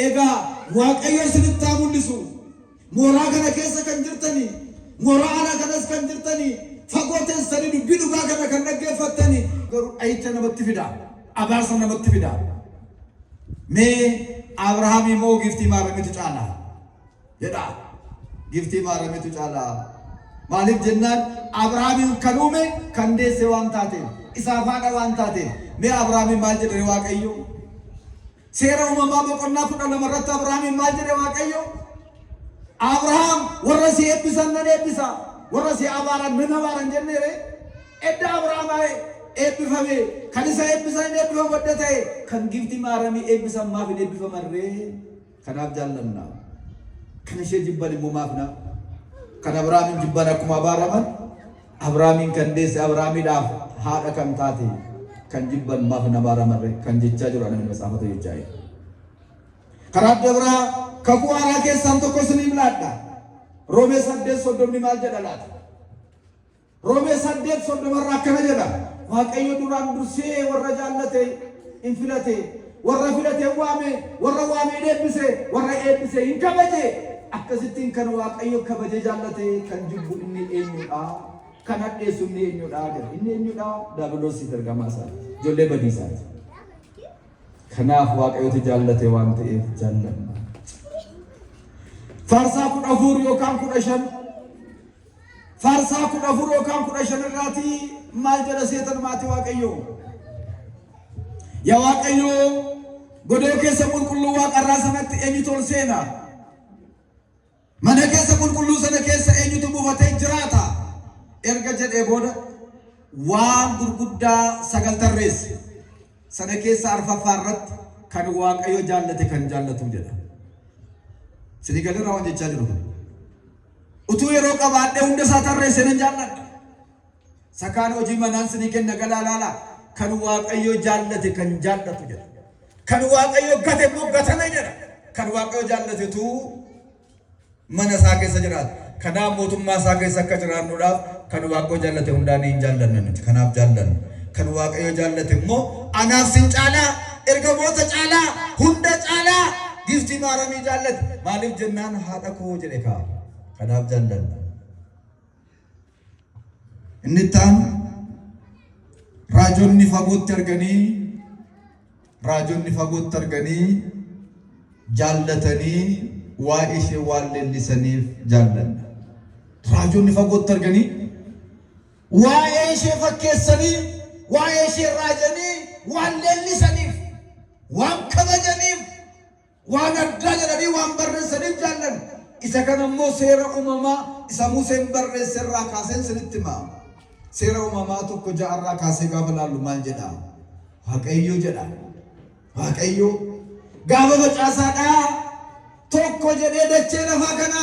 Ega waaqayyo isinitti mul'isu mooraa kana keessa kan jirtani mooraa ala kanas kan jirtani fagooteessanii dubbii dhugaa kana kan dhaggeeffattani garuu ayicha namatti fida abaarsa namatti fida mee Abrahaam moo giftii maaramitu caala jedha giftii maaramitu caala maaliif jennaan Abrahaam kan uume kan deesse waan taate isaa faadha waan taate mee Abrahaam maal jedhe waaqayyo seera uumamaa boqonnaa 12 irratti Abrahaam maal jedhe waaqayyo Abrahaam warra si eebbisan nan eebbisa warra si abaaran nan abaaran jennere edda Abrahaam eebbifame kan isa eebbisan eebbifame wadda ta'e kan giftii maaramii eebbisan maaf eebbifamarree kanaaf jaallanna kan ishee jibban immoo maafna kan Abrahaam jibban akkuma abaaraman Abrahaam kan deesse Abrahaamiidhaaf haadha kan taate kan jibban maaf nabaaramarree kan jechaa jiru anani masaafata jechaa karaa dabraa kakuu haaraa keessaan tokko isiniif laadha Roomee 8:30 maal jedha laata Roomee 8:30 irraa akkana jedha waaqayyo duraan dursee warra jaallate infilate warra filate warra waame eebbise hin kabaje akkasittiin kan waaqayyo kabaje jaallate kan jibbu inni eenyudha kan addeessu inni eenyudha jedha inni eenyudha daabiloos ergamaa isaa ijoollee badiisaati kanaaf waaqayyooti jaallate waan ta'eef jaallanna Faarsaa 14 yookaan 15 Faarsaa 14 yookaan 15 irraati maal jedha seetan maatii waaqayyo yaa waaqayyo godoo keessa qulqulluu waaqarraa sanatti eenyutu ol seena mana keessa qulqulluu sana keessa eenyutu buufatee jiraata erga jedhee booda waan gurguddaa 9 tarreesse sana keessa arfaffaa irratti kan waaqayyo jaallate kan jaallatu jedha sini galera waan jechaa jiru utuu yeroo qabaadhee hunda isaa tarreesse nan jaalladha sakaan hojii manaan sini kenna galaalaala kan waaqayyo jaallate kan jaallatu jedha kan waaqayyo gate gatame jedha kan waaqayyo jaallatetu mana isaa keessa jiraata kanaaf mootummaa isaa keessa akka jiraannuudhaaf kan waaqayyo jaallate hundaan hin jaallanne nuti kanaaf jaallanna kan waaqayyo jaallate immoo anaaf sin caalaa ergamoota caalaa hunda caalaa giftii maaramii jaallate maaliif jennaan haadha koo jedhe kaa kanaaf jaallanna inni taan raajonni fagootti arganii jaallatanii waa'ee ishee waan leellisaniif jaallanna raajonni fagootti arganii waa'ee ishee fakkeessanii waa'ee ishee raajanii waan leellisaniif waan kabajaniif waan addaa jedhanii waan barreessaniif jaallanna isa kana immoo seera uumamaa isa Museen barreesse irraa kaaseen sinitti himaa seera uumamaa tokko 6 irraa kaasee gaafa laallu maal jedha waaqayyo jedha waaqayyo gaafa facaasaadhaa tokko jedhee dachee lafaa kana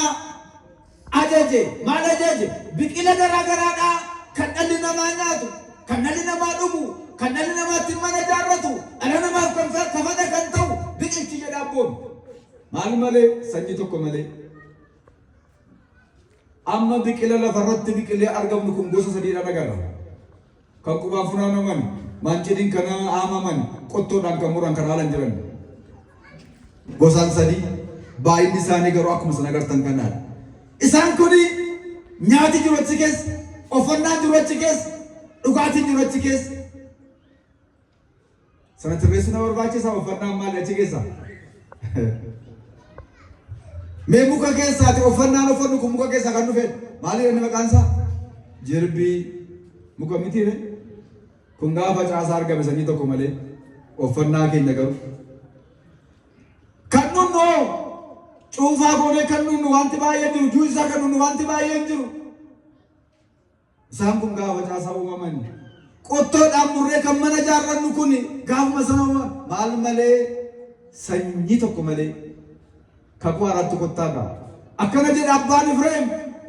ajaje maal ajaje biqila garaagaraadhaa kan dhalli namaa nyaatu kan dhalli namaa dhugu kan dhalli namaa ittiin mana ijaarratu dhala namaaf kan kafana kan ta'u biqilchi jedha abboon maal malee sanyii tokko malee amma biqila lafarratti biqilee argamnu kun gosa 3 agarra kan qubaan funaanaman maancidin kana aamaman qottoodhaan kan muran kan haalan jiran gosaan 3 baay'inni isaanii garuu akkuma sana agartan kanaadha isaan kuni nyaati jiru achi keessa uffannaan jiru achi keessa dhugaatiin jiru achi keessa sana tirreessina barbaachisaa uffannaan maali achi keessa mee muka keessaati uffannaan uffannu kun muka keessaa kan dhufe maali inni maqaan isaa jirbii muka mitiire kun gaafa caasaa argame sanyii tokko malee uffannaa keenya garuu kan nunnu cuufaa goonee kan nunnu wanti baay'een jiru juu isaa kan nunnu wanti baay'een jiru isaan kun gaafa caasaa uumaman qottoodhaan murree kan mana ijaarrannu kun gaafuma sana maal malee sanyii tokko malee kakuu haaratti kottaadha akkana jedhe abbaan Efreem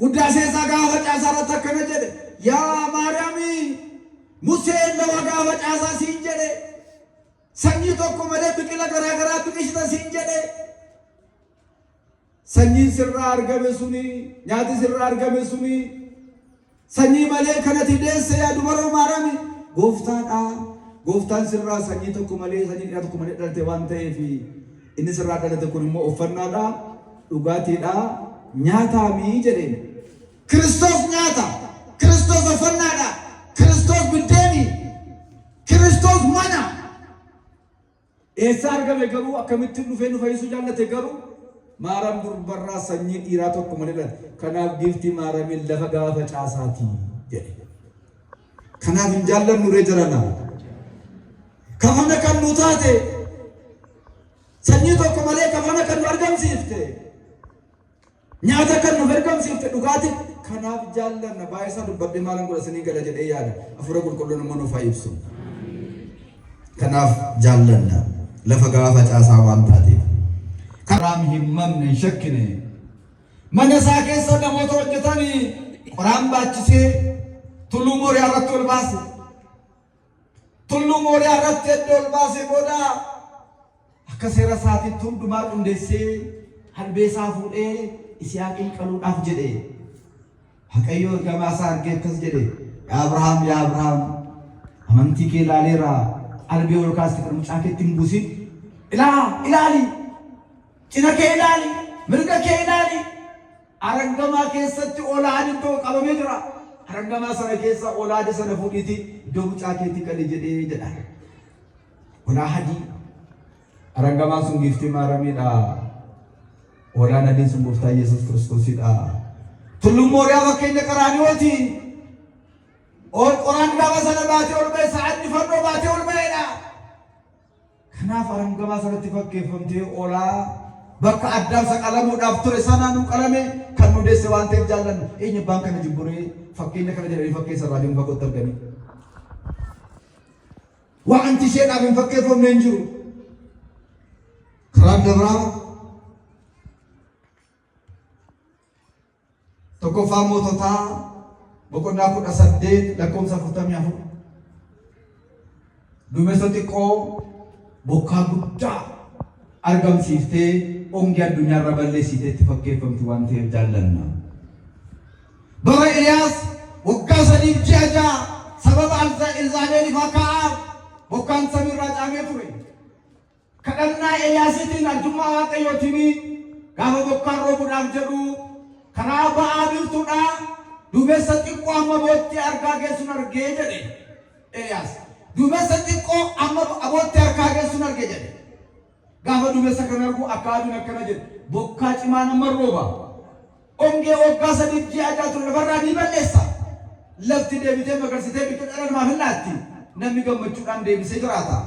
uddaasee isaa gaafa caasaa irratti akkana jedhe yaa Maariyaamii Museen lafa gaafa caasaa siin jedhe sanyii tokko malee biqila garaagaraa biqilchita siin jedhe sanyiin sirraa argame suni nyaati sirraa argame suni sanyii malee kanatti deesse yaa dubaroo Maariyaami gooftaan sirraa sanyii tokko malee sanyii tokko malee dhalte waan ta'eef inni sirraa dhalate kun immoo uffannaadha, dhugaatiidha, nyaataamii jedheen. Kiristoos nyaata, Kiristoos uffannaadha, Kiristoos biddeeni, Kiristoos mana. Eessa argame garuu akkamittiin dhufee nu fayyisuu jaallate garuu Maariyaam durbarraa sanyii dhiiraa tokko malee kanaaf giiftii Maariyaamiin lafa gaafa caasaatii jedhe. Kanaaf hin jaallannu ree jirana. Kafana kan nu taate sanyii tokko malee kafana kan nu argamsiifte nyaata kan nu argamsiifte dhugaati. Kanaaf jaallanna baay'ee isaa dubbadhee maalan godha sinii gala jedhee yaada hafuura qulqulluun immoo nuuf haa ibsu. Kanaaf jaallanna lafa gaafa caasaa waan taateef. Karaam himmamne hin shakkine mana isaa keessa namoota hojjetanii qoraan baachisee tulluu Mooriyaa irratti ol baase. Tulluu Mooriyaa irratti iddoo ol baasee booda akka seera isaatiitti hundumaa qindeessee halbee isaa fuudhee Isiyaaqiin qaluudhaaf jedhe. Waaqayyo ergamaa isaa argee akkas jedhe, yaa Abrahaam amantii kee ilaaleera, albee ol kaasti kan mucaa keetti hin buusin. Ilaali cina kee ilaali, mirga kee ilaali. Arangamaa keessatti olaadi iddoo qabamee jira. Arangamaa sana keessa olaadi sana fuudhiiti iddoo mucaa keetti qali jedhee jedha. Olaadi arangamaa sun giiftii Maariyaamiidha. Olaan adiin sun gooftaa Yesuus Kiristoosidha. Tulluu Mooriyaa fakkeenya Qaraaniyooti. Qoraan gaafa sana baatee ol ba'e, sa'aadni fannoo baatee ol ba'edha. Kanaaf arangamaa sanatti fakkeeffamtee olaa bakka addaam saqalamuudhaaf ture sana nu qalame kan nu deesse waan ta'eef jaallanna. Eenyu abbaan kana jibburee fakkeenya kana jedhanii fakkeessa irraa deemu fakkootti arganii. Waanti isheedhaaf hin fakkeeffamne hin jiru. Karaa dabraa tokkoffaa moototaa boqonnaa 18 lakkoofsa 44. Duumessa xiqqoo bokkaa guddaa argamsiiftee ongee addunyaa irra balleessitee itti fakkeeffamti waan ta'eef jaallanna. Bara Eliyaas waggaa 3 sababa Elzaabeeliif Akaab bokkaan samiirraa caamee ture. Kadhannaa Eliyaasiitiin arjummaa Waaqayyootiin gaafa bokkaan roobuudhaaf jedhu karaa ba'aa biiftuudha duumessa xiqqoo amma bootti argaa geessuun argee jedhe Eliyaas. Duumessa xiqqoo amma bootti argaa geessuun argee jedhe. Gaafa duumessa kana argu Akaabiin akkana jedhe, bokkaa cimaa nama rooba. Ongee waggaa 3 ture lafarraa ni balleessa. Lafti deebitee magarsitee biqiltuu dhala namaaf hin laatti. Namni gammachuudhaan deebisee jiraata.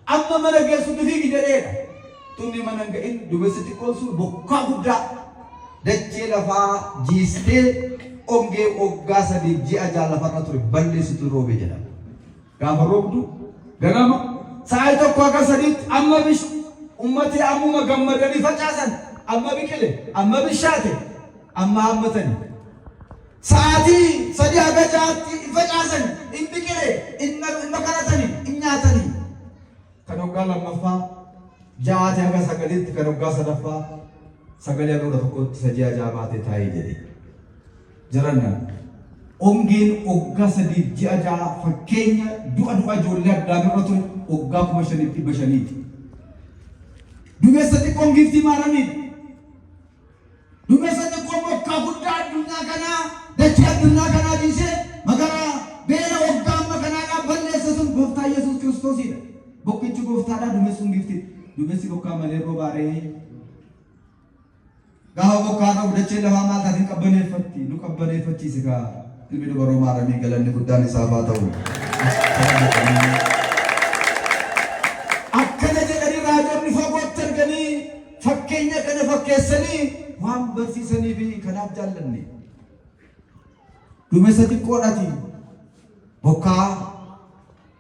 Amma mana geessuutti fiigi jedheedha. Tunni mana hin ga'in duumessi xiqqoon sun bokkaa guddaa dachee lafaa jiistee ongee waggaa 3 lafarra ture balleessitu roobe jedhama. Gaafa roobdu ganama sa'aatii tokko akka 3 amma ummati ammuma gammadanii facaasan, amma biqile, amma bishaate, amma hammatanii. Sa'aatii 3 akka 6 facaasan, in biqile, in makaratanii, in nyaatanii. Kan waggaa lammaffaa 6 akka 9 kan waggaa sadaffaa 9 akka 11 3 baatee taa'ee jedhe. Jaranna ongeen waggaa 3 fakkeenya du'a ijoollee Addaam ture waggaa 5,500. Duumessa xiqqoon giiftii Maariyaamiidha. Duumessa xiqqoon bokkaa guddaa addunyaa kanaa dachee addunyaa kanaa jiisee magaalaa beela waggaa amma kanaadhaan balleessa sun gooftaa Yesuus Kiristoosidha. Bokkichi gooftaadhaa duumessuun giiftii. Duumessi bokkaa malee roobaaree. Gaafa bokkaa qabu dachee lafaa maal taatiin qabbaneeffatti. Nu qabbaneeffachiisi gaa ilmi dubaroo Maariyaamii galanni guddaan isaaf haa ta'u. Akkana jedhanii raajonni fagootti arganii fakkeenya kana fakkeessanii waan barsiisanii fi kanaaf jaallanne. Duumessa xiqqoodhaati bokkaa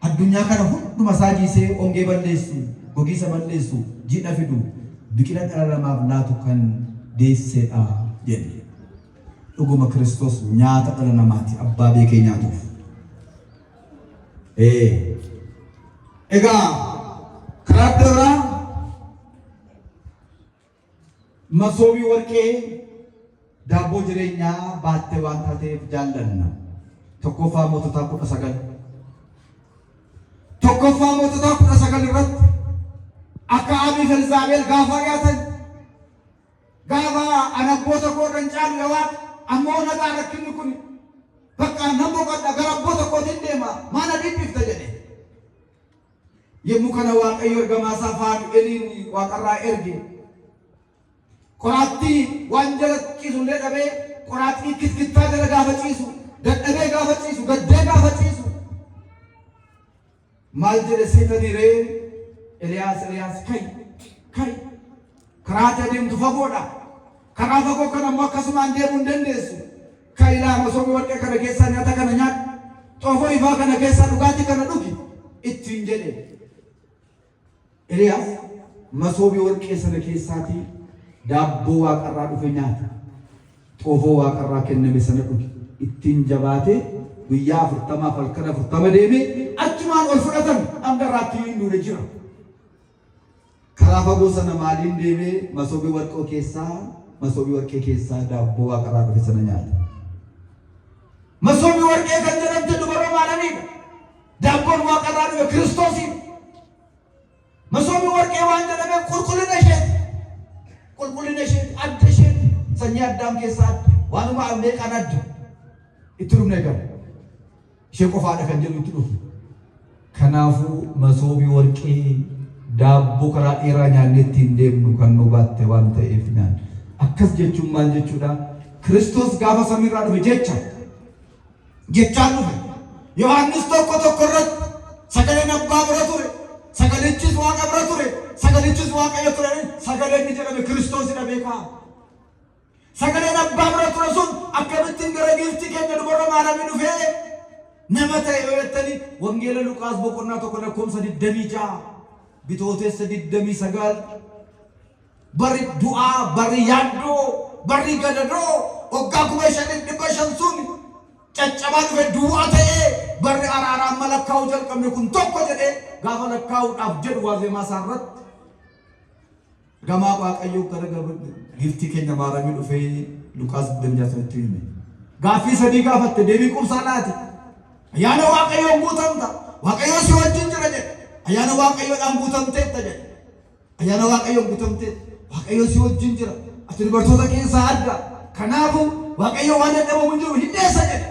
addunyaa kana hunduma isaa jiisee ongee balleessu, gogiisa balleessu, jiidha fidu, biqila dhala namaaf laatu kan deesseedha jedhe. Dhuguma Kiristoos nyaata dhala namaati abbaa beekee nyaatuuf. Egaa karaa dabraa masoobii warqee daabboo jireenyaa baattee waan taateef jaallanna. Tokkoffaa moototaa 19. Tokkoffaa moototaa 19 irratti Akaabii Elzaabeel gaafa dhiyaatan gaafa anabboota kootan caalu yawaaq ammoo nagaa rakkinni kun bakka nambo qadda gara abboota kootiin deema maana dhiphifta jedhe. Yemmuu kana Waaqayyo ergamaasaa Faanu'eeliin waaqarraa erge qoraattii waan jala ciisullee dhabee qoraattii kitkittaa jala gaafa ciisu dadhabee gaafa ciisu gaddee gaafa ciisu maal jedhe seetanii ree Eliyaas kai karaa deemtu fagoodha karaa fagoo kana ammoo akkasumaan deemuu hin dandeessu kai laa masoobii warqee kana keessaa nyaata kana nyaadhu xoofoo ifaa kana keessaa dhugaatii kana dhugi ittiin jedhe. Eliyaas masoobii warqee sana keessaatii daabboo waaqarraa dhufe nyaata xoofoo waaqarraa kenname sana dhugi ittiin jabaatee guyyaa 40 halkan 40 deemee achumaan ol fudhatan andarraatti hin duune jira. Karaa fagoo sana maaliin deemee masoobii warqee keessaa daabboo waaqarraa dhufe sana nyaata. Masoobii warqee kan jedhamte dubara maalaniidha? Daabboon waaqarraa dhufe Kiristoosiin. Masoobii warqee waan jedhame qulqullina isheeti adda isheeti sanyii addaam keessaa waanuma amnee kan adda itti dhufne gara ishee qofaadha kan jedhu itti dhufu. Kanaafuu masoobii warqee daabboo karaa dheeraa nyaannee ittiin deemnu kan nu baatte waan ta'eef nyaanna. Akkas jechuun maal jechuudha? Kiristoos gaafa samiirraa dhufe jechaan dhufe. Yohaannis tokko irratti sagaleen abbaa bira ture. Sagalichis waaqa bira ture. Sagalichis waaqayyo ture. Sagaleen ni jedhame Kiristoosidha beekaa. Sagaleen abbaa bira ture sun akkamittiin gara giiftii keenya dubarra maalamii dhufee nama ta'e yoo jettanii wangeela Luqaas boqonnaa 1:26 Bitootessa 29 bari du'aa bari yaaddoo bari gadadoo waggaa 5,500 sun caccabaa dhufe du'aa ta'ee bari araaraan malakkaa'uu jalqabne kun tokko jedhee gaafa lakkaa'uudhaaf jedhu waazeemaa isaarratti gamaa waaqayyoo gara giiftii keenya maaramii dhufee Luqaas 26 hime. Gaaffii sadii gaafatte deebii qubsaa laati. Ayyaana waaqayyoon guutamta. Waaqayyoo si wajjin jira jedhe. Ayyaana waaqayyoodhaan guutamteetta jedhe. Ayyaana waaqayyoon guutamteetta. Waaqayyoo si wajjin jira. Ati dubartoota keessaa adda. Kanaafuu waaqayyoo waan dadhabamu hin jiru hin dhiyeessa jedhe.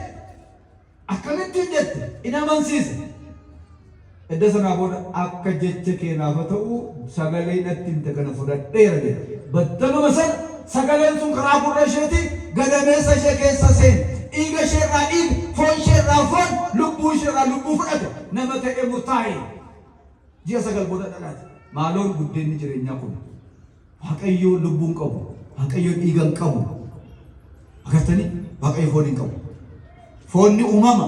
Akkamittiin jette in amansiise. Edda sanaa booda akka jecha keenaaf ta'u sagalee ittiin kana fudhadheera jedhe. Battaluma sana sagaleen sun karaa gurra isheetii gadameessa ishee keessa seene. Dhiiga isheerraa dhiiga, foon isheerraa foon, lubbuu isheerraa lubbuu fudhate nama ta'ee murtaa'e. Ji'a 9 booda dhalaate. Maaloon guddeenni jireenyaa kun waaqayyoon lubbuun qabu, waaqayyoon dhiigan qabu. Agartanii waaqayyo foon hin qabu. Foonni uumama,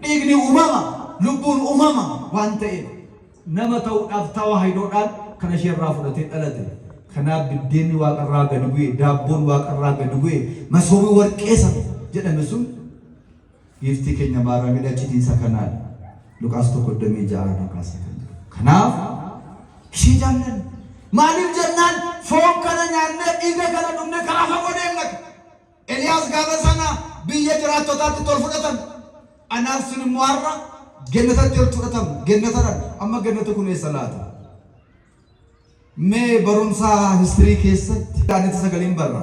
dhiigni uumama, lubbuun uumama waan ta'eef nama ta'uudhaaf tawaahidoodhaan kana isheerraa fudhatee dhalate. Kanaaf biddeenni waaqarraa gadi bu'e, daabboon waaqarraa gadi bu'e, masoobii warqee sana jedhame sun giiftii keenya maaramii citiinsa kanaan Luqaas 1:6 kaasee kan jiru. Kanaaf ishee jaallan maaliif jennaan foon kana nyaannee dhiiga kana dhugne karaa fagoo deemna. Eliyaas gaafa sana biyya jiraattotaatti tol fudhatan. Anaaf sun immoo har'a gennatatti ol fudhatamu. Gennatadhaan amma gennata kun eessa laata? Mee barumsa histirii keessatti daaniti sagaleen barra.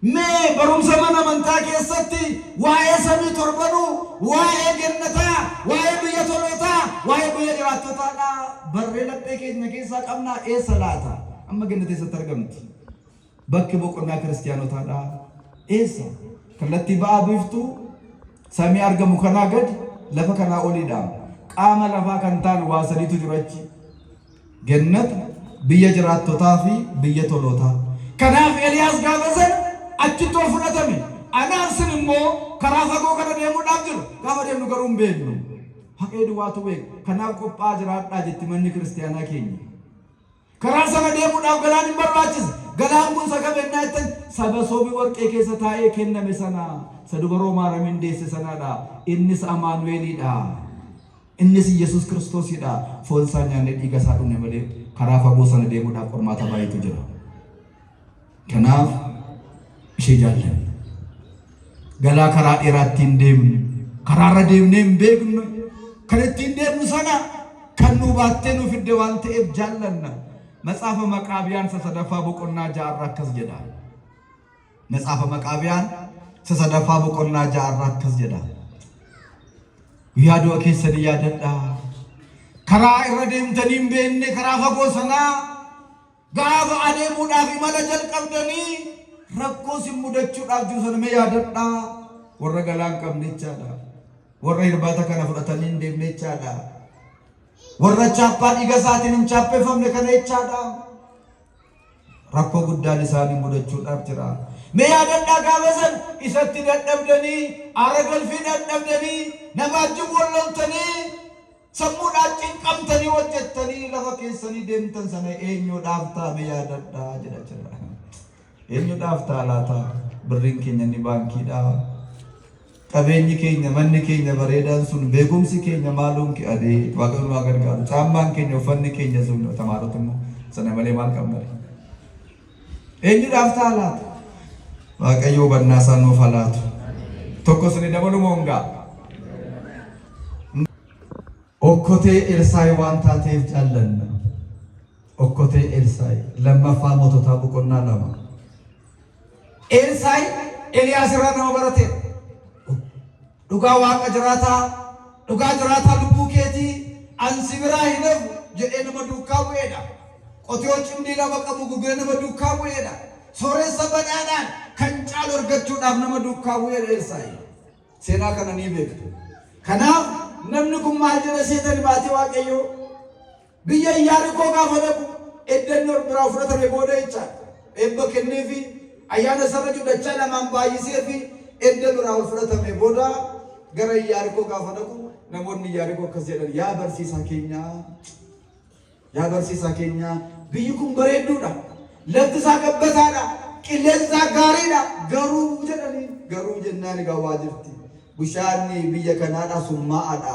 Mee barumsa mana amantaa keessatti waa'ee samii torbanuu, waa'ee gennataa, waa'ee biyya tolootaa, waa'ee biyya jiraattotaadhaa barree laphee keenya keessaa qabnaa eessa laata? Amma gennata eessatti argamti? Bakki boqonnaa kiristiyaanotaadhaa eessa? Kallattii ba'aa biiftuu samii argamu kanaa gadi lafa kanaa oliidha. Qaama lafaa kan ta'an waa sadiitu jira achi. Gennata, biyya jiraattotaa fi biyya tolootaa. Kanaaf Eliyaas gaafa sana achitti ol fudhatame. Anaaf sin immoo karaa fagoo kana deemuudhaaf jiru. Gaafa deemnu garuu hin beeknu. Haqee duwwaatu beeku. Kanaaf qophaa'aa jiraadhaa jetti manni kiristiyaanaa keenya. Karaa sana deemuudhaaf galaan hin barbaachisa. Galaan kun sagabennaa jettan saba soobii warqee keessa taa'ee kenname sana sa dubaroo maaramiin deesse sanaadha. Innis Amaanu'eelidha. Innis Yesuus Kiristoosidha. Foon isaa nyaannee dhiiga isaa dhugne malee karaa fagoo sana deemuudhaaf qormaata baay'eetu jira. Kanaaf ishee jaalladha. Galaa karaa dheeraa ittiin deemnu, karaarra deemnee hin beeknu, kan ittiin deemnu sana kan kennuu baattee nuuf fidde waan ta'eef jaallanna. Matsaafa Maqaabiyaan sadaffaa boqonnaa 6 akkas jedha. Matsaafa Maqaabiyaan sadaffaa boqonnaa 6 akkas jedha. Yaaduu keessanii yaadadhaa. Karaa irra deemtanii hin beekne karaa fagoo sanaa gaafa adeemuudhaaf imala jalqabdanii rakkoo sin mudachuudhaaf jiru sana mee yaadadhaa. Warra galaan qabne jechaadha. Warra irbaata kana fudhatanii hin deemne jechaadha. Warra chaappaa dhiiga isaatiin hin chaappeeffamne kana jechaadha. Rakkoo guddaan isaanii mudachuudhaaf jira. Mee yaadadhaa gaafa san isatti dadhabdanii aara galfii dadhabdanii nama wajjin walloltanii sammuudhaan cinqamtanii hojjettanii lafa keessanii deemtan sana eenyuudhaaf ta'a mee yaadadhaa jedha jira. Eenyuudhaaf ta'a laata? Birriin keenya ni baankiidha. Qabeenyi keenya manni keenya bareedaan sun beekumsi keenya maaluun adee Waaqayyoon waa gargaaru. Caammaan keenya uffanni keenya sun tamaarota immoo sana malee maal qabna? Eenyuudhaaf ta'a laata? Waaqayyo hubannaa isaa nuuf haa laatu. Tokko suni dabalu mongaa. Okkotee Elsaayi waan taateef jaallanna. Okkotee Elsaayi lammaffaa moototaa boqonnaa 2. Elsaayi Eliyaas irraa nama barate. Dhugaa Waaqa jiraataa lubbuu keetii ansi biraa hin hafu jedhee nama duukaa bu'eedha. Qotiyoo cimdii lama qabu gugee nama duukaa bu'eedha. Sooressa badhaadhaan kan caalu argachuudhaaf nama duukaa bu'eedha Elsaayi. Seenaa kana ni beektu. Kanaaf namni kun maal jedha seetan maatii Waaqayyoo biyya Iyaarikoo gaafa dhaqu eddannoo biraa fudhatame booda jecha eebba kenneefi ayyaana sarara judhachaa lamaan baay'iseefi edda biraa fudhatame booda gara Iyaarikoo gaafa dhaqu namoonni Iyaarikoo akkas jedhan yaa barsiisaa keenya biyyi kun bareedduudha lafti isaa gabbataadha qilleensi isaa gaariidha garuu jedhanii garuu jennaan egaa waa jirti. Bishaanni biyya kanaadha summaa'aadha.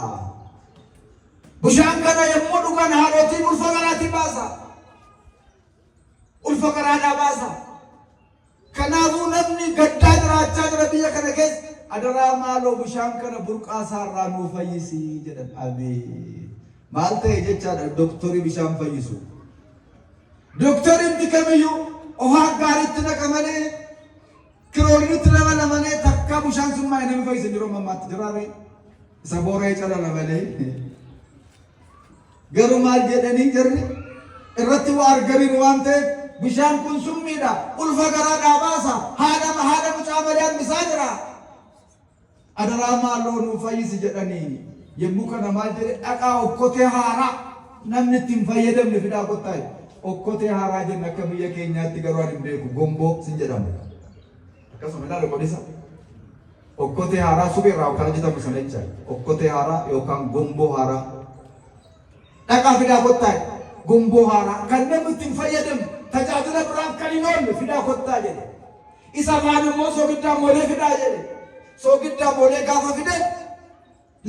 Bishaan kana yommuu dhugan haadhotiin ulfa garaatii baasa. Ulfa garaadhaa baasa. Kanaafuu namni gaddaa jiraachaa jira biyya kana keessa adaraa maaloo bishaan kana burqaa isaarraa nuu fayyisi jedhan. Abee maal ta'e jechaadha doktorii bishaan fayyisu. Doktoriin kamiyyuu ohaa gaariitti naqa malee kiroonitti nama malee takka bishaan sun maayee nama fayyisan yeroo mammaatti jiraare isa booree calala malee. Garuu maal jedhanii jirri irratti waa arganiin waan ta'eef bishaan kun summiidha ulfa garaadhaa baasa haadha mucaa malee hambisaa jira. Adaraa maaloo nuu fayyisi jedhanii yommuu kana maal jedhe dhaqaa okkotee haaraa namni ittiin fayyadamne fidaa kottaa'e. Okkotee haaraa jenna akka biyya keenyaatti garuu ani hin beeku gomboo sin jedhamu. Akkasuma ilaala qolisa. Okkotee haaraa suphee irraa kan hojjetamu sana jecha okkotee haaraa yookaan gomboo haaraa. Dhaqaa fidaa kottaa'e gomboo haaraa kan namni ittiin fayyadamu tajaajila biraan kan hin oolle fidaa kottaa jedhe. Isa maan immoo soogiddaa moolee fidaa jedhe. Soogiddaa moolee gaafa fide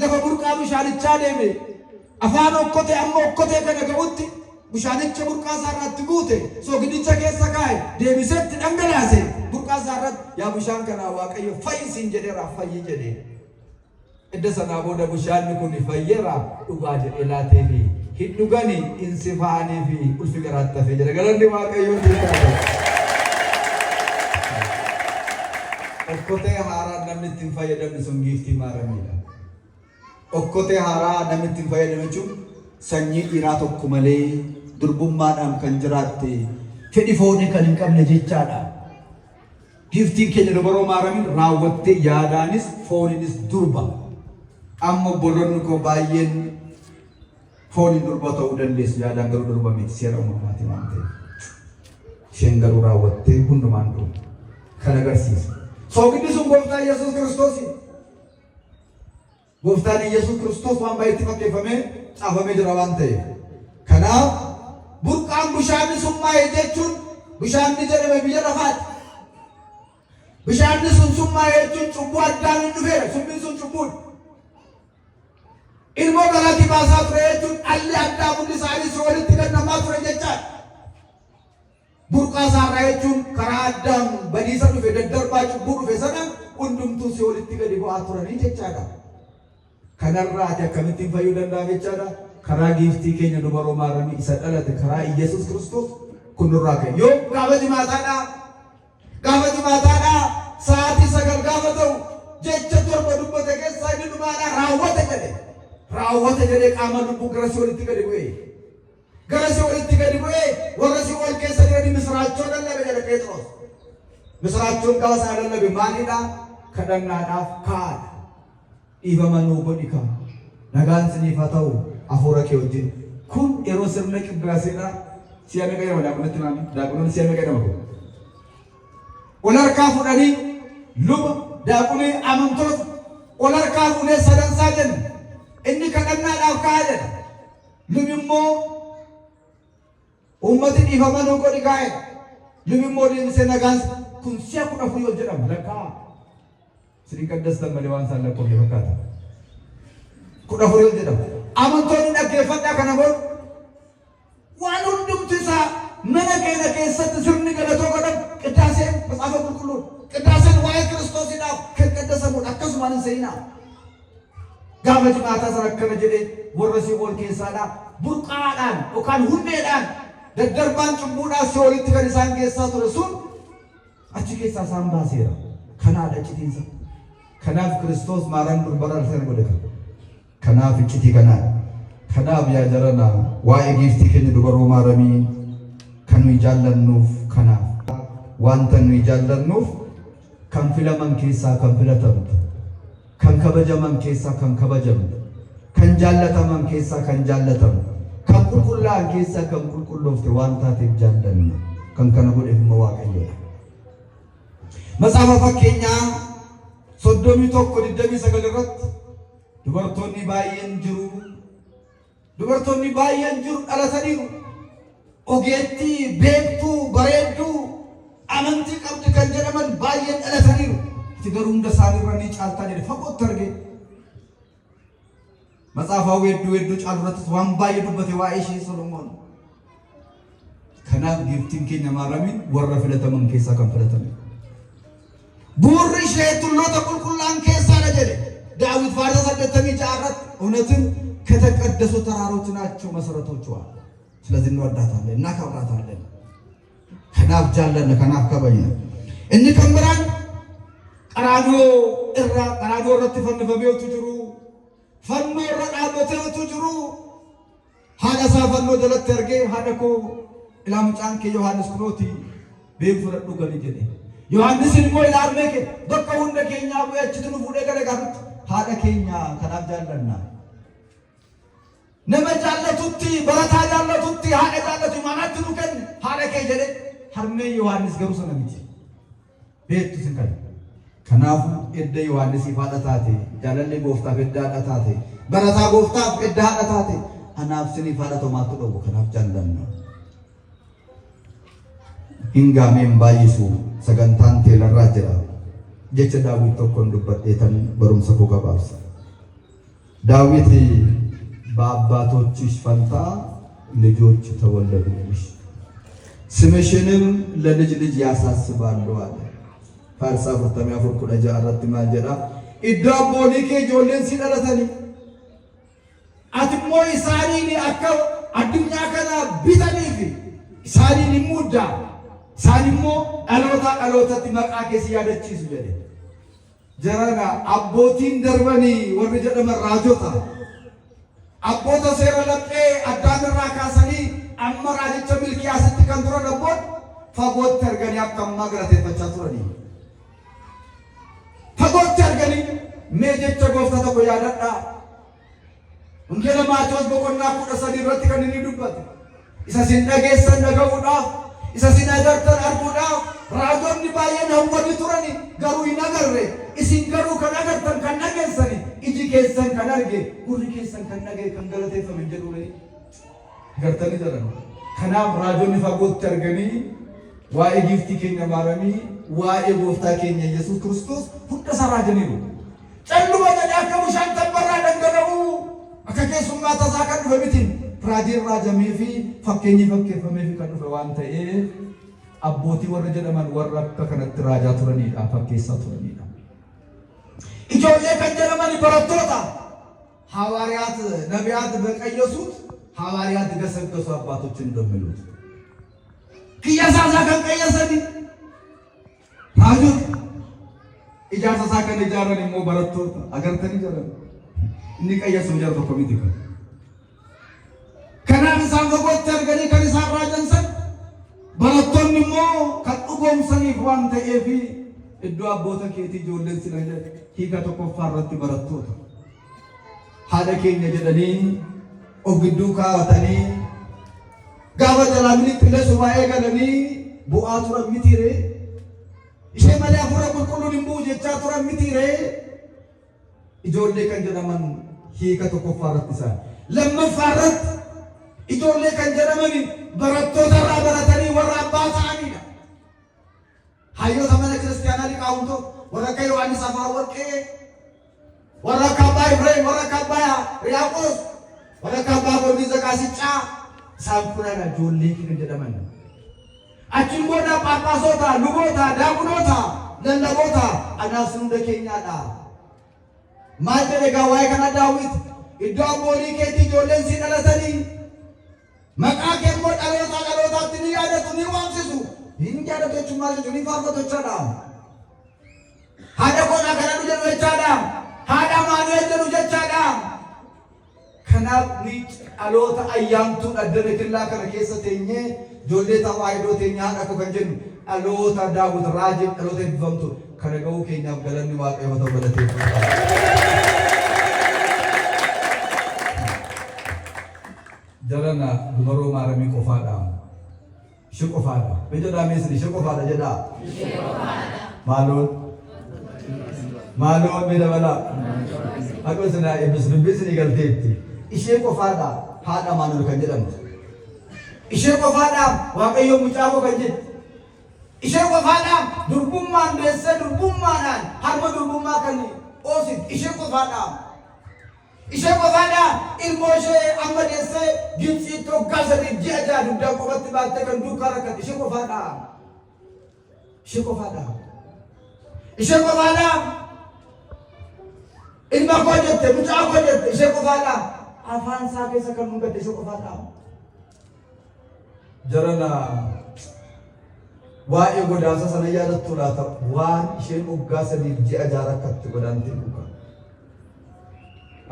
lafa burqaa bishaanichaa deeme afaan okkotee amma okkotee kana ga'utti bishaanicha burqaa isaarratti guute soogidicha keessa kaa'e deebisetti dhangalaase burqaa isaarratti yaa bishaan kanaa Waaqayyo fayyisiin jedheera fayyi jedhee. Edda sanaa booda bishaanni kun fayyeera dhugaa jedhee laateefi hin dhugani insifa'anii fi ulfi garaatti hafee jedha galanni Waaqayyoon jedhaa. Okkotee haaraa namni ittiin fayyadamne sun giiftii maaramiidha. Okkotee haaraa namni ittiin fayyadamu jechuun sanyii dhiiraa tokko malee durbummaadhaan kan jiraatte fedhi foonii kan hin qabne jechaadha. Giiftiin keenya dubaroo maaramiin raawwattee yaadaanis fooniinis durba. Amma obboloonni koo baay'een fooniin durba ta'uu dandeessu yaadaan garuu durba miti seera uumamaatiin waan ta'eef. Isheen garuu raawwattee hundumaan dhufu kan agarsiisa. Soogiddi sun gooftaan Yesuus Kiristoos. Gooftaan Yesuus Kiristoos waan baay'eetti fakkeeffamee caafamee jira waan ta'eef. Kanaaf burqaan bishaanni summaa'e jechuun bishaanni jedhame biyya lafaati. Bishaanni sun summaa'e jechuun cubbuu addaan hin dhufeera. Summiin sun cubbuudha. Ilmoo galaatii baasaa ture jechuun dhalli addaa hundi isaanii walitti gannamaa ture jechaadha. Burqaa isaarraa jechuun karaa addaan badiisa dhufe daddarbaa cubbuu dhufe sana hundumtuu si walitti gadi bu'aa turanii jechaadha. Kanarraa ati akkamittiin fayyuu danda'a jechaadha. karaa giiftii keenya dubaroo maaramii isa dhalate karaa Iyesuus Kiristoos kun nurraa ka'e. Yoo gaafa jimaataadhaa sa'aatii 9 gaafa ta'u jecha torba dubbate keessaa inni dhumaadhaa raawwate jedhee qaama lubbuu gara Si'oolitti gadi bu'ee. Gara Si'oolitti gadi bu'ee warra Si'ool keessa jiranii misraachoo lallabe jedha Phexros. Misraachoon qaba isaa lallabe maalidhaa? Kadhannaadhaaf kaadha. Dhiifama nuu godhi kaa. Nagaan siniif haa ta'u hafuura kee wajjin. Kun yeroo sirna qiddaaseedhaa. Si'a meeqa jedhama daaqoonatti maami? Daaqoonni si'a meeqa jedhama kun? Ol harkaa fudhanii luba daaqonii amantoota ol harkaa fuudhee sadansaa jenna. Inni kadhannaadhaaf kaa'e jedha. Lubi immoo ummati dhiifama nuu godhi kaa'e. Lubi immoo deebisee nagaan kun si'a 14 yoo jedhamu lakkaa. Sini qaddastan malee waan isaan lakkoofne fakkaata. 14 yoo jedhamu. Amantoonni dhaggeeffadhaa kana booda waan hundumti isaa mana keenya keessatti sirni galatoo godhamu qiddaaseen Matsaafa Qulqulluun qiddaaseen waa'ee Kiristoosiidhaaf kan qaddasamudha akkasumaan hin seenaa. Gaafa jimaataa sana akkana jedhee warra Si'ool keessaadhaa burqaadhaan yookaan hundeedhaan daddarbaan cubbuudhaaf Si'oolitti kan isaan keessaa ture sun achi keessaa isaan baaseera. Kanaadha icciitiinsa. Kanaaf Kiristoos maaraan durbara sana godhe kana. Kanaaf iccitii kanaadha. Kanaaf yaa jarana waa'ee giiftii keenya dubaroo maaramii kan nuyi jaallannuuf kanaaf wanta nuyi jaallannuuf kan filaman keessaa kan filatamtu kan kabajaman keessaa kan kabajamtu kan jaallataman keessaa kan jaallatamu kan qulqullaa'an keessaa kan qulqulloofte waan taateef jaallannu kan kana godheef immoo Waaqayyoodha. Matsaafa fakkeenyaa 31:29 irratti dubartoonni baay'een jiru. Dubartoonni baay'een jiru dhalataniiru. Ogeettii beektuu bareedduu amantii qabdi kan jedhaman baay'een dhalataniiru. Itti garuu hunda isaanii irra ni caaltaa jedhe fagootti argee. Matsaafa weedduu caalu irrattis waan baay'ee dubbate waa'ee ishee Solomoon. Kanaaf giiftiin keenya maaramiin warra filataman keessaa kan filatame. Buurri ishee tulloota qulqullaa'an keessaadha jedhe Daawit Faarsa 86 irratti እውነትም ከተቀደሱ ተራሮች ናቸው መሰረቶቿ። ስለዚህ እንወዳታለን እናከብራታለን። ከናፍ ጃለን ከናፍ ከበየ እኒ ከምራን ቀራዲዮ ረት ፈንፈቤቱ ጅሩ ፈኖ ረዳበተቱ ጅሩ ሀደሳ ፈኖ ደለት ተርጌ ሀደኮ ኢላምጫን ከዮሐንስ ክሮቲ ቤፍረዱ ገሊጀኔ ዮሐንስን ሞ ኢላርሜከ በቀው እንደ ኬኛ ወያችትኑ ፉደ ገለጋት ሀደ ኬኛ ከናፍ ጃለና nama jaallatutti barataa jaallatutti haadha jaallatu maanaatti nu kenni haadha kee jedhe harmee Yohaannis garuu sana miti beektu sin kan kanaafu edda Yohaannisiif haadha taate jaalallee gooftaaf edda haadha taate barataa gooftaaf edda haadha taate anaaf siniif haadha tomaattu dhabu kanaaf jaallanna hingaameen baay'isu sagantaan teelarraa jira jecha Daawit tokkoon dubbadheetan barumsa koo gabaabsa. Daawit በአባቶችሽ ፈንታ ልጆች ተወለዱልሽ ስምሽንም ለልጅ ልጅ ያሳስባሉ አለ። ፋርሳ ወርተሚያ ፈርኩ ለጃ አራት ማጀራ ኢዳቦሊኬ ጆሌን ሲደረተኒ አትሞ ኢሳኒኒ አከው አዱኛ ከና ቢተኒፊ ኢሳኒኒ ሙዳ ሳኒሞ አሎታ መቃኬ ሲያደችስ ጀደ ጀራና አቦቲን ደርበኒ ወርጀ ደመራጆታ Abboota seera laphee addaanirraa kaasanii amma raajicha Milkiyaasitti kan turan abboon fagootti arganii akka ammaa galateeffachaa turanii. Fagootti arganii mee jecha gooftaa tokko yaadadhaa. Wangeela Maatewos boqonnaa 13 irratti kan inni dubbate. Isa sin dhageessan dhaga'uudhaaf, isa sin agartan arguudhaaf raajonni baay'een hawwanii turanii garuu hin agarre. Isin garuu kan agartan kan dhageessani iji keessan kan arge gurri keessan kan dhagee kan galateeffame jedhuure gartanii jiran. Kanaaf raajonni fagootti arganii waa'ee giiftii keenya maaramii waa'ee gooftaa keenya Yesuus Kiristoos hunda isaa raajaniiru. Calluma jedhee akka bishaan tabbarraa dhangala'uu akka keessummaa tasaa kan dhufe miti raajiin raajamee fi fakkeenyi fakkeeffamee fi kan dhufe waan ta'eef abbootii warra jedhaman warra akka kanatti raajaa turanidha fakkeessaa turanidha. Ijoollee kan jedhaman barattoota ሐዋርያት ነቢያት በቀየሱት ሐዋርያት ገሰገሱ አባቶችን እንደሚሉት ቅየሳሳ ከቀየሰኒ ራጁት ኢጃሳሳ ከነጃረን ሞ በረቶ አገርተኒ ጀረን እንቀየሱ ጀርቶ ኮሚቴ ከናን ሳንጎት ተርገኒ ከሪሳራ ጀንሰን በረቶን ሞ ከጥጎም ሰኒፍ ዋንተ ኤፊ እዱ አቦተ ኬቲ ጆለን ስለለ ሂከ ተቆፋረት በረቶት ሀደኬኝ ጀደኒ ኦግዱ ካወተኒ ጋባ ጀላምኒ ለሱባኤ ገለኒ ቡአቱ ረሚቲሬ ኢሼ መሊያ ሁረ ቁልቁሉ ድንቡ ጀቻ ቱረ ሚቲሬ ኢጆሌ ከንጀደመን ሂከ ተቆፋረት ይሳ ለመፋረት ኢጆሌ ከንጀደመን በረቶታ በረተኒ ወራባታ አኒዳ ሃዮ ዘመነ ክርስቲያና ሊቃውንቶ ወረከ ዮሐንስ አፈወርቅ ወረከ አባ ኢብራሂም ወረከ አባ ያዕቆብ ወረከ አባ ጊዮርጊስ ዘጋስጫ ሳንኩራና ጆሌ ከንጀደመን አችን ቦዳ ጳጳሶታ ሉቦታ ዳቁኖታ ለለቦታ አናስኑ ደኬኛዳ ማደረጋ ዋይ ከና ዳዊት ኢዳቦሊ ኬቲ ጆለን ሲነለተኒ መቃከሞ ዳሎታ ትንያደቱ ንዋምሲሱ ይንጃደቶቹ ማለት ዩኒፎርሞቶች አዳ ሀደቆና ከናዱ ጀቻዳ ሀዳ ማነጀሩ ጀቻዳ ከናብ ኒጭ አሎታ አያምቱ አደረክላ ከረከሰተኝ ጆሌ ተዋይዶ ተኛ አቀ ከንጀን አሎታ ዳውት ራጅ አሎታ ይፈምቱ ከነገው ከኛ ገለኒ ዋቀ የመተው በለቴ ጀረና ዱመሮ ማረሚ ቆፋዳ ሽቆፋዳ በጀዳ ሜስሪ ሽቆፋዳ ጀዳ ማሎን በደበላ አቆስና የብስብስ ይገልቴቲ ኢሼ ቆፋዳ ሃዳ ማኖር ከጀደም ኢሼ ቆፋዳ ዋቀዮ ሙጫቦ ከጀት ኢሼ ቆፋዳ ዱርቡማ እንደሰ ዱርቡማናን ሃርሞ ዱርቡማ ከኒ ኦሲት ኢሼ ቆፋዳ ኢሼ ቆፋዳ ኢልሞሼ አመደሰ ግብጽ ተጋዘ ዲጃጃ ዱዳ ቆበት ባተከን ዱካረከት ኢሼ ቆፋዳ ኢሼ ቆፋዳ ኢልማ ቆጀት ሙጫ ቆጀት ኢሼ ቆፋዳ አፋንሳ ከሰከኑ ገደ ኢሼ ቆፋዳ ጀረና ዋኤ ጎዳሳ ሰነያለቱ ላታ ዋን ኢሼን ኡጋሰ ዲጃጃ ረከት ጎዳንቲ ዱካ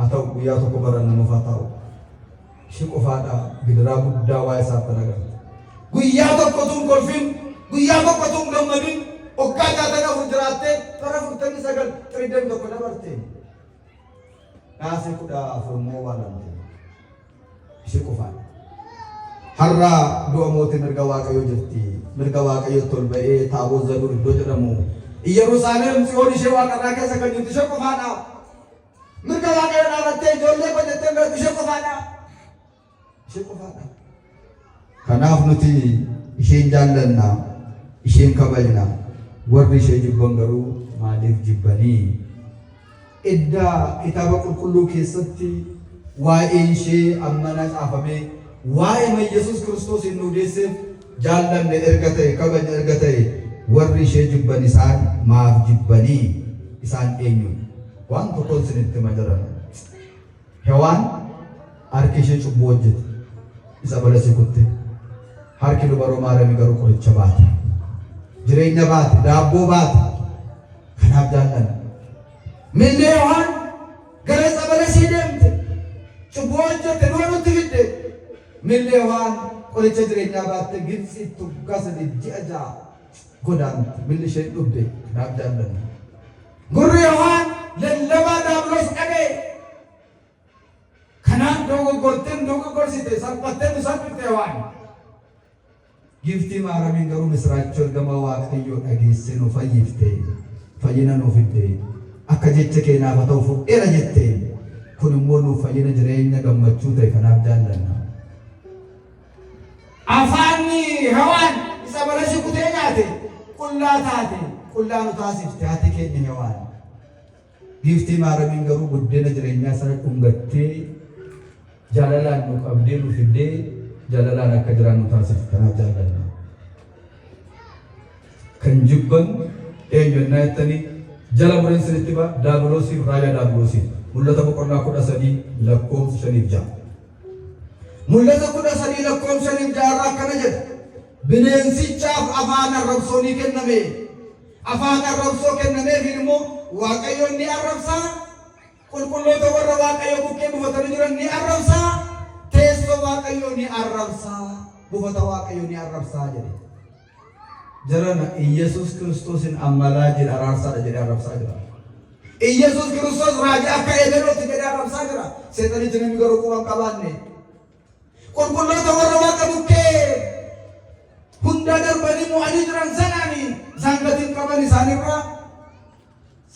atau guya to ko baran no fatao shi ko fada gidra budda wa sa tanaga guya to ko tum golfin guya to ko tum gamadin okka ta daga hujrate taraf utani sagal tridem to ko labarte ase kuda formo wala shi ko fada harra do amote mirga wa kayo jetti mirga wa kayo tol be tabo zadur do jadamu yerusalem sioni shewa karaka sagal jetti shi ko fada mirga waqa raate jolle ko jette ngar bishe ko fada kanaaf nuti isheen jaallanna isheen kabajna warri ishee jibban garuu maaliif jibbanii idda kitaaba qulqulluu keessatti waa'een ishee ammana caafame waa'ee Yesuus Kiristoos hin nuudeesseef jaallanne erga ta'e kabajne erga ta'e warri ishee jibban isaan maaf jibbanii isaan eenyu waan tokkoon sinitti majaran hewaan harki ishee cubbuu hojjete isa balasi kutte harki dubaroo maarami garuu qoricha baate jireenya baate daabboo baate kanaaf jaallan millee hewaan gara isa balasii deemte cubbuu hojjete nuunutti fidde millee hewaan qoricha jireenyaa baatte Gibxi tuggasa ji'a ja'a godaante milli ishee dhubde kanaaf jaallan gurri hewaan lellaba daablos dhabe kanaan dogo gorsite salphatten salphite waan gifti maaramin garuu misraachoo gama waaqayyo dhageesse nu fayyifte fayyina nu fidde akka jecha keenaaf ta'u fudheera jette kun immoo nu fayyina jireenya gammachuu ta'e kanaaf jaallanna afaanni hawaan isa balashi kutee nyaate qullaa taate qullaa nu taasifte haati keenya hawaan gifti maaramin garuu guddina jireenyaa sana dhungattee jalalaan nu qabdee nu fiddee jalalaan akka jiraan nu taasifte kanaaf jaallanna kan jibban eenyonnaa jettanii jala mureen sinitti ba daabiloosiif raaya daabiloosiif mul'ata boqonnaa 13 lakkoofsa 5 mul'ata 13 lakkoofsa 5 irraa akkana jedha bineensichaaf afaan arrabsoo ni kenname afaan arrabsoo kennameef immoo Waaqayyoon ni arrabsaa qulqulloota warra Waaqayyo bukkee buufatanii jiran ni arrabsaa teessoo Waaqayyoo ni arrabsaa buufata Waaqayyoo ni arrabsaa jedhe jarana Iyesuus Kiristoosin ammalaa jedha araarsaadha jedhe arrabsaa jira Iyesuus Kiristoos raajaa akka eegaluutti jedhe arrabsaa jira seexanitti namni garuu quban qabaanne qulqulloota warra Waaqa bukkee hunda darbanii mo'anii jiran sanaani zangatiin qaban isaanirraa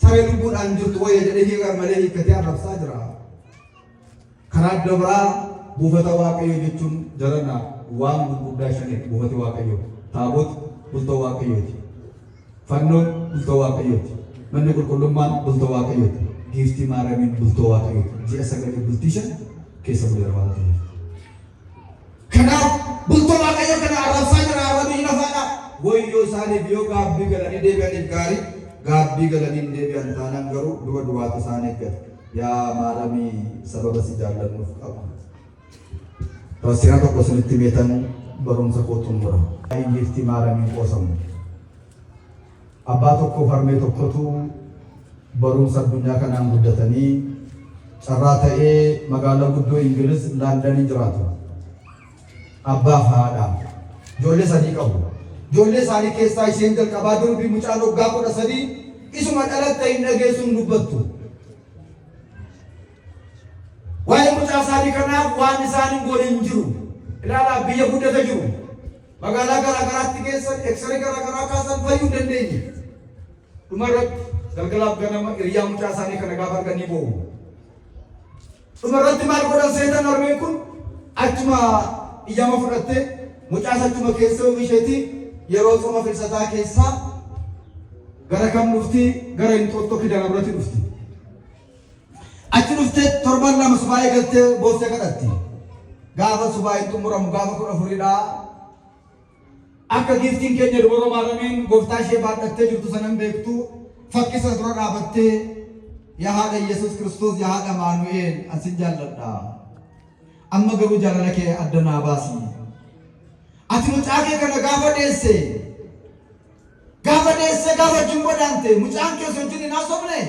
saree lubbuudhaan jirtu wayya jedhee hiikaa malee hiikkatee arrabsaa jira karaa dabraa buufata Waaqayyoo jechuun jarana waan gurguddaa shaniiti buufati Waaqayyoo taabot bultoo Waaqayyooti fannoon bultoo Waaqayyooti manni qulqullummaan bultoo Waaqayyooti giiftii maaramiin bultoo Waaqayyooti ji'a 9 bultii 5 keessa buleera waan ta'eef kanaaf bultoo Waaqayyoo kana arrabsaa jira arrabni lafaadha wayyoo isaaniif yoo gaabbii galanii deebi'aniif gaarii gaabbii galanii deebi'an taanaan garuu du'a du'aatu isaan eeggata yaa maaramii sababa si jaallannuuf qabu Rasina tokko sinitti beetan barumsa kootuun mura. Giiftii maaramiin qoosamu. Abbaa tokko farmee tokkotu barumsa addunyaa kanaan guddatanii carraa ta'ee magaalaa guddoo Ingiliz Laandanii jiraatu. Abbaaf haadha. Ijoollee 3 qabu. Ijoollee isaanii keessaa isheen jalqabaa durbii mucaan waggaa 13 isuma dhalatte hin dhageessuun dubbattu. Waa'ee mucaa isaanii kanaaf waan isaanii godhin jiru ilaalaa biyya guddata jiru magaalaa garaagaraatti keessan eksiree garaagaraa kaasan fayyuu dandeenye dhumarratti galgalaaf ganama hiriyaa mucaa isaanii kana gaafa arganii boo'u dhumarratti maal godhan seetan armeen kun achuma iyyama fudhatte mucaa achuma keessa oomisheeti yeroo soma filsataa keessaa gara kam dhufti gara Inxooxxoo Kidaana biratti dhufti achi dhufte torban lama subaayee galtee boossee kadhatti gaafa subaayee xumuramu gaafa 14dha akka giiftiin keenya dubaroo maaramiin gooftaa ishee baadhattee jirtu sanan beektu fakkisa dura dhaabattee yaa haadha Yesuus Kiristoos yaa haadha Maanu'eel asin jaalladha amma garuu jaalala kee adda naa baasi ati mucaa kee kana gaafa deesse gaafa jimboodhaante mucaan kee sun hin haasofne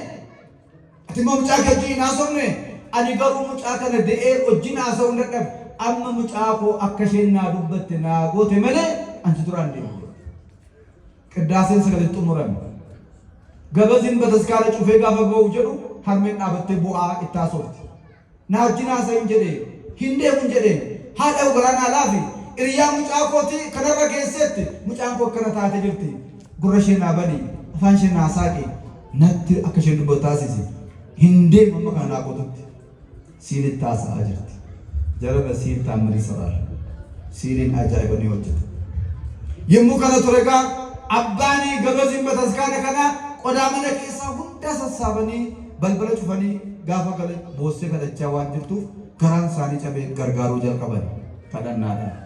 ati mucaa kee hin haasofne ani garuu mucaa kana de'ee wajjin haasa'uu dadhabe amma mucaa koo akka isheen naa dubbatte naa goote malee anti duraan deemu qiddaaseen sagalee xumurame gabaziin bataskaala cufee gaafa ba'u jedhu harmeen dhaabattee bu'aa itti haasofti naa wajjin haasa'in jedhee hin deemun jedhee haadha garaan alaafi hiriyaa mucaa kooti kanarra keessetti mucaan koo akkana taate jirti gurra ishee naa banii afaan ishee naa saaqe natti akka isheen dubbatu taasise hin deemu amma kana naa gootutti siinitti haasa'aa jirti jaraba siin taammarii saraara siiniin ajaa'iba ni hojjeta yommuu kana ture gaa abbaanii gabaziin bataskaana kana qodaa mana keessaa hunda sassaabanii balbala cufanii gaafa gala boossee kadhachaa waan jirtuuf garaan isaanii cabee gargaaruu jalqaban kadhannaadhaan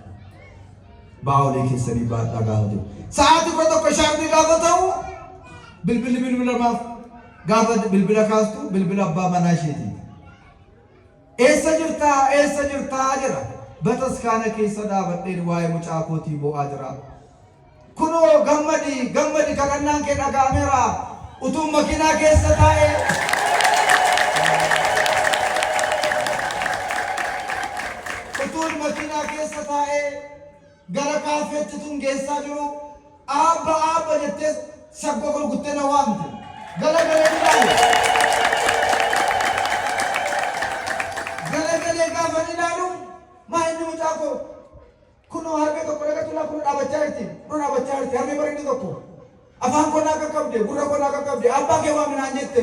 baa'olee keessanii baadhaa gaafa jiru sa'aatii 11 shaarbii gaafa ta'u bilbila maaf gaafa bilbila kaastu bilbila abbaa manaa isheeti eessa jirtaa jira bataskaana keessa dhaabadheen waa'ee mucaa kootii bo'aa jira kunoo gammadi kadhannaan kee dhaga'ameera utuu makiinaa keessa taa'ee gara kaafeetti tun geessaa jiru aabba jettee sabba golguttee na waamte galagalee gaafa ilaalu maa inni mucaa koo kunoo harmee tokko dhagatu laa kun dhaabachaa jirti harmee bareedni tokko afaan koo naa qaqqabde gurra koo naa qaqqabde abbaa kee waaminaan jette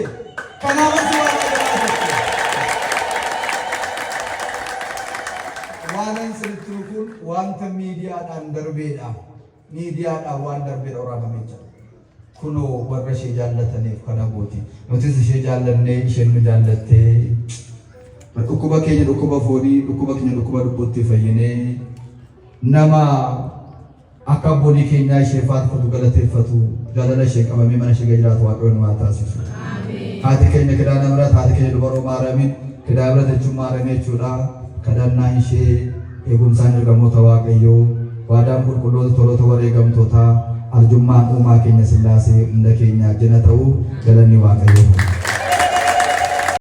kanaafatti waanan sirriitti kun wanta miidiyaadhaan darbeedha miidiyaadhaan waan darbeedha waraabamee jira kunoo warra ishee jaallataniif kana gooti nutis ishee jaallannee isheen nu jaallattee dhukkuba keenya dhukkuba foonii dhukkuba keenya dhukkuba lubbuutti fayyinee nama akka abboonii keenyaa ishee faarfatu galateeffatu jaalala ishee qabamee mana ishee jiraatu waaqayyoon waan taasisu haati keenya kidaana birat haati keenya dubaroo maarame kidaa birat jechuun maarame jechuudha kadhannaa ishee eegumsaan ergamoota waaqayyoo waadaan qulqulloota tolota wareegamtoota arjummaan uumaa keenya Sillaasee hunda keenya jina ta'uu galanni waaqayyoo